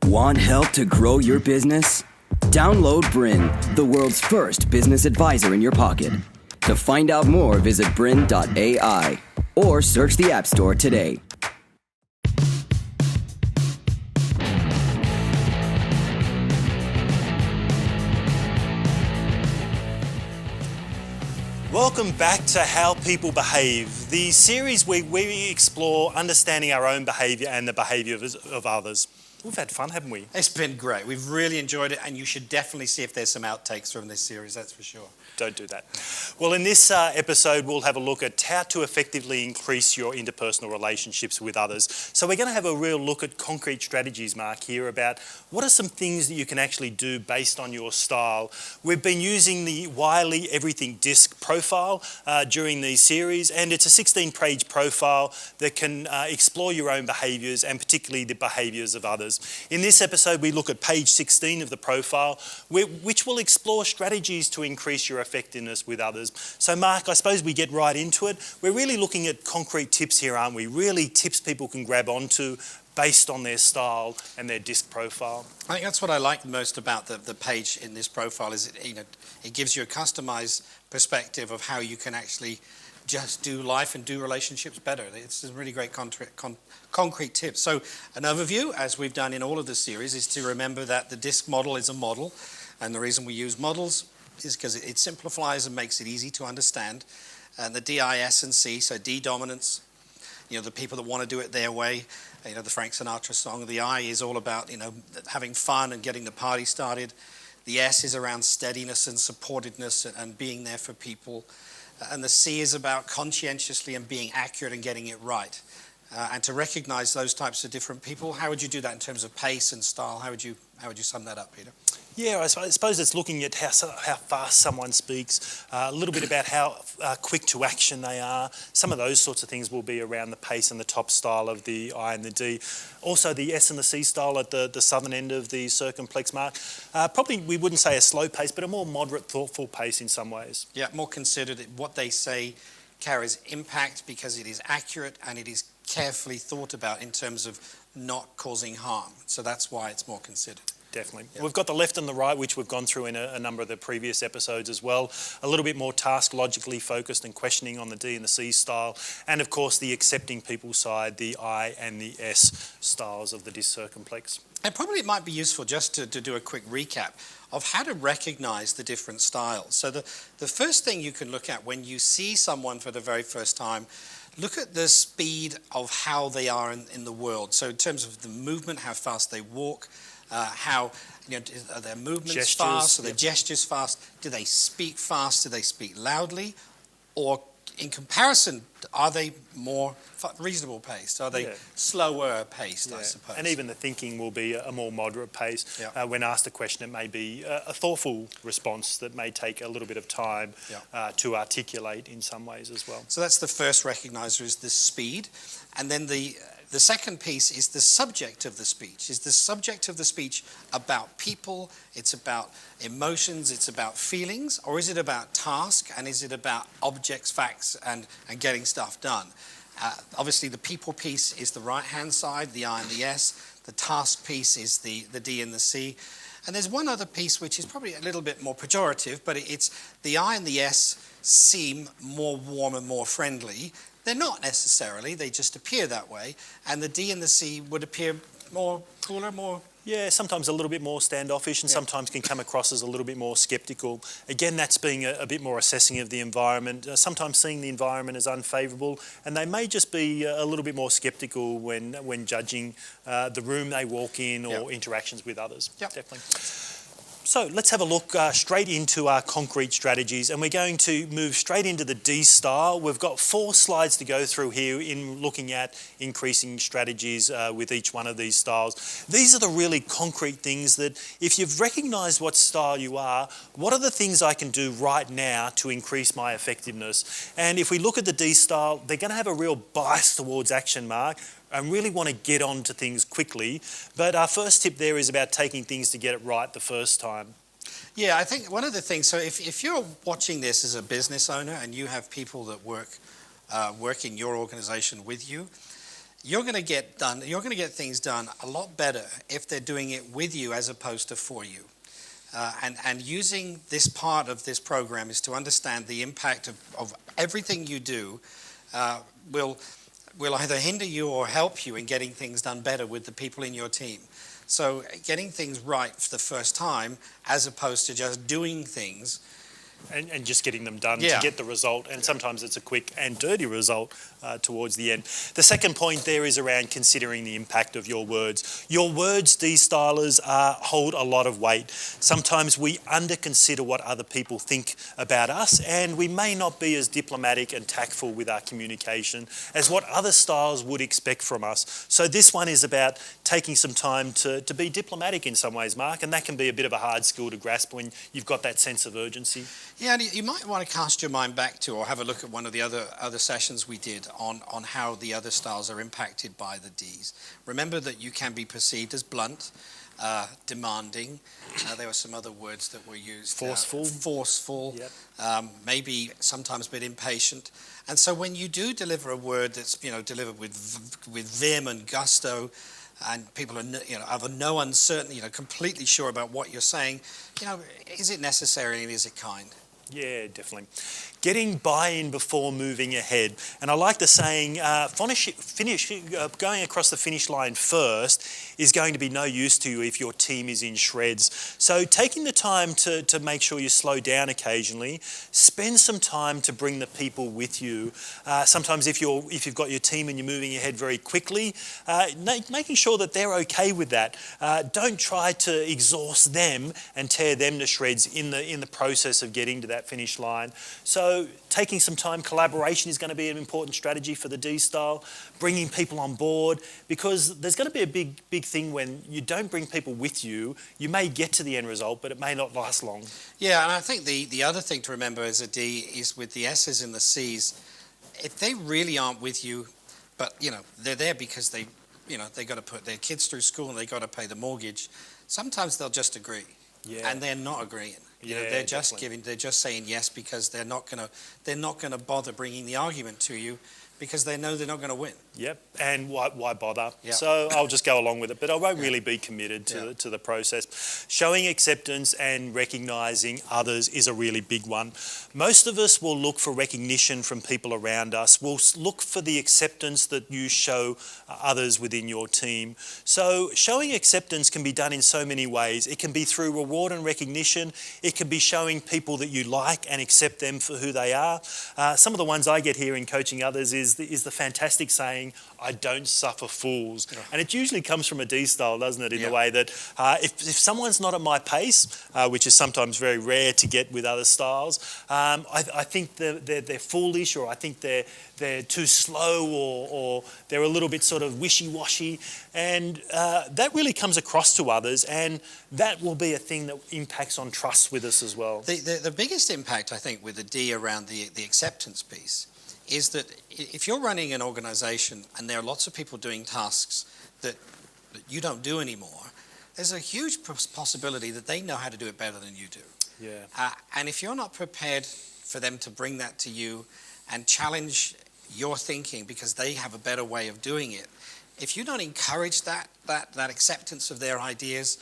Want help to grow your business? Download BRiN, the world's first business advisor in your pocket. To find out more, visit BRiN.ai or search the App Store today. Welcome back to How People Behave, the series where we explore understanding our own behaviour and the behaviour of others. We've had fun, haven't we? It's been great. We've really enjoyed it, and you should definitely see if there's some outtakes from this series, that's for sure. Don't do that. Well, in this episode, we'll have a look at how to effectively increase your interpersonal relationships with others. So we're going to have a real look at concrete strategies, Mark, here about what are some things that you can actually do based on your style. We've been using the Wiley Everything DiSC profile during these series, and it's a 16-page profile that can explore your own behaviours and particularly the behaviours of others. In this episode, we look at page 16 of the profile, which will explore strategies to increase your effectiveness with others. So Mark, I suppose we get right into it. We're really looking at concrete tips here, aren't we? Really tips people can grab onto based on their style and their DiSC profile. I think that's what I like most about the page in this profile is it gives you a customized perspective of how you can actually just do life and do relationships better. It's some really great concrete tips. So an overview, as we've done in all of the series, is to remember that the DiSC model is a model, and the reason we use models is because it simplifies and makes it easy to understand. And the D, I, S, and C, so D dominance, the people that want to do it their way, the Frank Sinatra song. The I is all about, having fun and getting the party started. The S is around steadiness and supportedness and being there for people. And the C is about conscientiously and being accurate and getting it right. And to recognize those types of different people, how would you do that in terms of pace and style? How would you sum that up, Peter? Yeah, I suppose it's looking at how fast someone speaks, a little bit about how quick to action they are. Some of those sorts of things will be around the pace and the top style of the I and the D. Also the S and the C style at the southern end of the circumplex, Mark. Probably we wouldn't say a slow pace, but a more moderate, thoughtful pace in some ways. Yeah, more considered. What they say carries impact because it is accurate and it is carefully thought about in terms of not causing harm. So that's why it's more considered. Definitely. Yep. We've got the left and the right, which we've gone through in a number of the previous episodes as well. A little bit more task logically focused and questioning on the D and the C style. And of course, the accepting people side, the I and the S styles of the DiSC Circumplex. And probably it might be useful just to do a quick recap of how to recognize the different styles. So the first thing you can look at when you see someone for the very first time, look at the speed of how they are in the world. So in terms of the movement, how fast they walk, how are their movements gestures, fast? Are their gestures fast? Do they speak fast? Do they speak loudly? Or in comparison, are they more reasonable paced? Are they slower paced, I suppose? And even the thinking will be a more moderate pace. Yeah. When asked a question, it may be a thoughtful response that may take a little bit of time to articulate in some ways as well. So that's the first recognizer, is the speed. And then the second piece is the subject of the speech. Is the subject of the speech about people, it's about emotions, it's about feelings, or is it about task, and is it about objects, facts, and getting stuff done? Obviously, the people piece is the right-hand side, the I and the S. The task piece is the D and the C. And there's one other piece which is probably a little bit more pejorative, but it's the I and the S seem more warm and more friendly. They're not necessarily, they just appear that way. And the D and the C would appear more cooler, more... Yeah, sometimes a little bit more standoffish and sometimes can come across as a little bit more sceptical. Again, that's being a bit more assessing of the environment, sometimes seeing the environment as unfavourable, and they may just be a little bit more sceptical when judging the room they walk in or interactions with others. Yep. Definitely. So let's have a look straight into our concrete strategies, and we're going to move straight into the D style. We've got 4 slides to go through here in looking at increasing strategies with each one of these styles. These are the really concrete things that if you've recognised what style you are, what are the things I can do right now to increase my effectiveness? And if we look at the D style, they're going to have a real bias towards action, Mark. I really want to get on to things quickly, but our first tip there is about taking things to get it right the first time. Yeah, I think one of the things, so if you're watching this as a business owner and you have people that work in your organization with you, you're going to get things done a lot better if they're doing it with you as opposed to for you. And using this part of this program is to understand the impact of everything you do will either hinder you or help you in getting things done better with the people in your team. So getting things right for the first time as opposed to just doing things. And just getting them done to get the result, and sometimes it's a quick and dirty result towards the end. The second point there is around considering the impact of your words. Your words, D-stylers, hold a lot of weight. Sometimes we under-consider what other people think about us, and we may not be as diplomatic and tactful with our communication as what other styles would expect from us. So this one is about taking some time to be diplomatic in some ways, Mark, and that can be a bit of a hard skill to grasp when you've got that sense of urgency. Yeah, and you might want to cast your mind back to or have a look at one of the other sessions we did on how the other styles are impacted by the Ds. Remember that you can be perceived as blunt, demanding. There were some other words that were used. Forceful. Yep. Maybe sometimes a bit impatient. And so when you do deliver a word that's delivered with vim and gusto, and people are have no uncertainty, completely sure about what you're saying, is it necessary and is it kind? Yeah, definitely. Getting buy-in before moving ahead. And I like the saying, going across the finish line first is going to be no use to you if your team is in shreds. So taking the time to make sure you slow down occasionally, spend some time to bring the people with you. Sometimes if you've got your team and you're moving ahead very quickly, making sure that they're okay with that. Don't try to exhaust them and tear them to shreds in the process of getting to that finish line. So taking some time, collaboration is going to be an important strategy for the D style, bringing people on board, because there's going to be a big thing when you don't bring people with you. You may get to the end result, but it may not last long. Yeah, and I think the other thing to remember as a D is with the S's and the C's, if they really aren't with you, but they're there because they got to put their kids through school and they got to pay the mortgage, sometimes they'll just agree. Yeah. And they're not agreeing. They're just they're just saying yes because they're not gonna bother bringing the argument to you because they know they're not going to win. Yep, and why bother? Yep. So I'll just go along with it, but I won't really be committed to the process. Showing acceptance and recognising others is a really big one. Most of us will look for recognition from people around us. We'll look for the acceptance that you show others within your team. So showing acceptance can be done in so many ways. It can be through reward and recognition. It can be showing people that you like and accept them for who they are. Some of the ones I get here in coaching others is the fantastic saying, "I don't suffer fools." Yeah. And it usually comes from a D style, doesn't it, in the way that if someone's not at my pace, which is sometimes very rare to get with other styles, I think they're foolish, or I think they're too slow, or they're a little bit sort of wishy-washy. And that really comes across to others, and that will be a thing that impacts on trust with us as well. The biggest impact, I think, with the D around the acceptance piece is that if you're running an organization and there are lots of people doing tasks that you don't do anymore, there's a huge possibility that they know how to do it better than you do. Yeah. And if you're not prepared for them to bring that to you and challenge your thinking because they have a better way of doing it, if you don't encourage that acceptance of their ideas,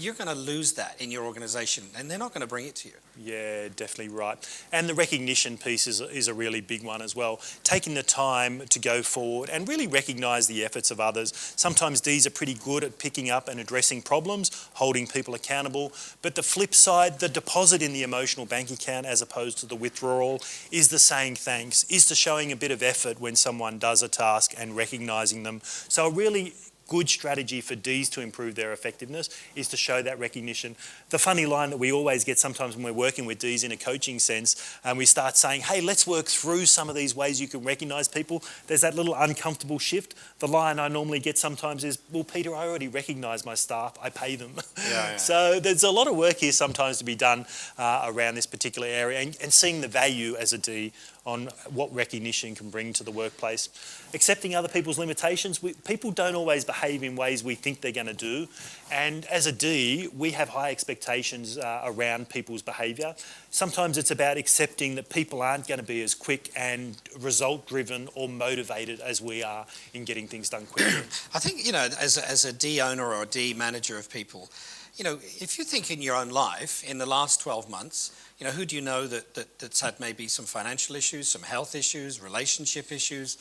you're going to lose that in your organization and they're not going to bring it to you. Yeah, definitely right. And the recognition piece is a really big one as well. Taking the time to go forward and really recognise the efforts of others. Sometimes Ds are pretty good at picking up and addressing problems, holding people accountable. But the flip side, the deposit in the emotional bank account as opposed to the withdrawal, is the saying thanks, is the showing a bit of effort when someone does a task and recognising them. So a really good strategy for Ds to improve their effectiveness is to show that recognition. The funny line that we always get sometimes when we're working with Ds in a coaching sense, and we start saying, hey, let's work through some of these ways you can recognise people, there's that little uncomfortable shift. The line I normally get sometimes is, well, Peter, I already recognise my staff, I pay them. Yeah. So there's a lot of work here sometimes to be done around this particular area, and seeing the value as a D on what recognition can bring to the workplace. Accepting other people's limitations. People don't always behave behave in ways we think they're going to do. And as a D, we have high expectations around people's behaviour. Sometimes it's about accepting that people aren't going to be as quick and result-driven or motivated as we are in getting things done quickly. I think, as a D owner or a D manager of people, if you think in your own life, in the last 12 months, who do you know that's had maybe some financial issues, some health issues, relationship issues?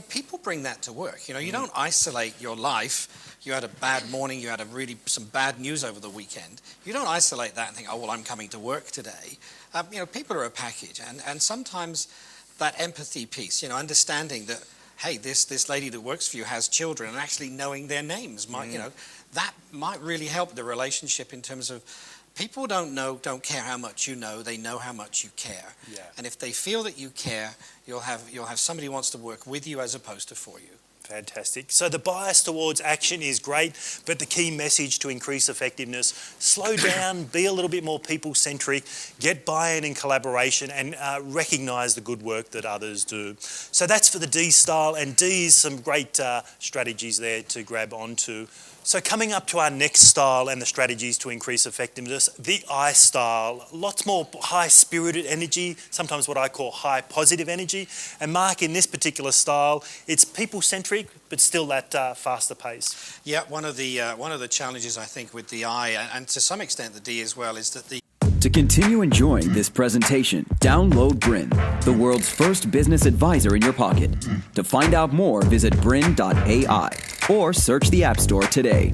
People bring that to work. You don't isolate your life. You had a bad morning, you had some bad news over the weekend. You don't isolate that and think, oh, well, I'm coming to work today. People are a package. And sometimes that empathy piece, understanding that, hey, this lady that works for you has children, and actually knowing their names might, that might really help the relationship in terms of people don't care how much you know, they know how much you care. Yeah. And if they feel that you care, you'll have somebody who wants to work with you as opposed to for you. Fantastic. So the bias towards action is great, but the key message to increase effectiveness, slow down, be a little bit more people-centric, get buy-in and collaboration, and recognise the good work that others do. So that's for the D style, and D is some great strategies there to grab onto. So coming up to our next style and the strategies to increase effectiveness, the I style, lots more high-spirited energy, sometimes what I call high positive energy. And Mark, in this particular style, it's people-centric, but still that faster pace. Yeah, one of the challenges I think with the I, and to some extent the D as well, is that the... To continue enjoying this presentation, download BRiN, the world's first business advisor in your pocket. To find out more, visit BRiN.ai or search the App Store today.